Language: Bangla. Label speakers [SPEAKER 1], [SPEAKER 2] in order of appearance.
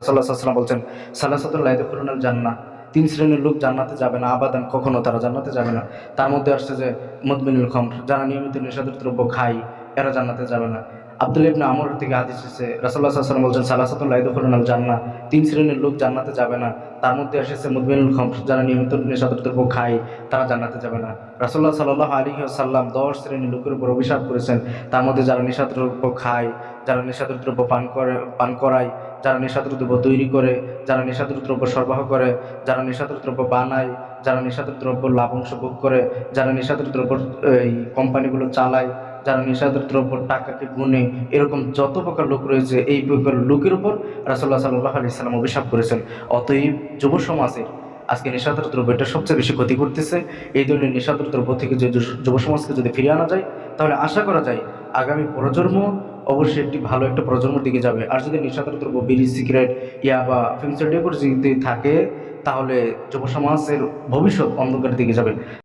[SPEAKER 1] রাসূলুল্লাহ সাল্লাল্লাহু আলাইহি ওয়াসাল্লাম বলছেন, সালাসাতুন লা ইয়াদখুলুনাল জান্নাহ, তিন শ্রেণীর লোক জান্নাতে যাবে না, আবাদান, কখনো তারা জান্নাতে যাবে না। তার মধ্যে আসছে যে মুদমিনুল খামর, যারা নিয়মিত নেশাদার দ্রব্য খায়, এরা জান্নাতে যাবে না। আব্দুল্লাহ ইবনে আমর থেকে হাদিস এসেছে, রাসূলুল্লাহ সাল্লাল্লাহু আলাইহি ওয়াসাল্লাম বলছেন, সালাসাতুন লা ইয়াদখুলুনাল জান্নাহ, তিন শ্রেণীর লোক জান্নাতে যাবে না। তার মধ্যে এসেছে মুদমিনুল খামর, যারা নিয়মিত নেশাদার দ্রব্য খায়, তারা জান্নাতে যাবে না। রাসূলুল্লাহ সাল্লাল্লাহু আলাইহি ওয়াসাল্লাম 10 শ্রেণীর লোকের উপর অভিশাপ করেছেন। তার মধ্যে যারা নেশাদার দ্রব্য খায়, যারা নেশাদার দ্রব্য পান করায়, যারা নেশাদার দ্রব্য তৈরি করে, যারা নেশাদার দ্রব্য সরবরাহ করে, যারা নেশাদার দ্রব্য বানায়, যারা নেশাদার দ্রব্য লাভাংশ ভোগ করে, যারা নেশাদার দ্রব্য এই কোম্পানিগুলো চালায়, যারা নেশাদার দ্রব্য টাকাকে গুনে, এরকম যত প্রকার লোক রয়েছে, এই প্রকার লোকের উপর রাসূলুল্লাহ সাল্লাল্লাহু আলাইহি ওয়াসাল্লাম অভিশাপ করেছেন। অতএব যুব সমাজে আজকে নেশাদার দ্রব্য এটা সবচেয়ে বেশি ক্ষতি করতেছে। এই ধরনের নেশাদার দ্রব্য থেকে যে যুব সমাজকে যদি ফিরিয়ে আনা যায়, তাহলে আশা করা যায় আগামী প্রজন্ম অবশ্যই একটি ভালো একটা প্রজন্মের দিকে যাবে। আর যদি নেশাদার দ্রব্য, বিড়ি, সিগারেট, ইয়াবা, ফিল্মসার্টিফিকেট যদি থাকে, তাহলে যুব সমাজের ভবিষ্যৎ অন্ধকারের দিকে যাবে।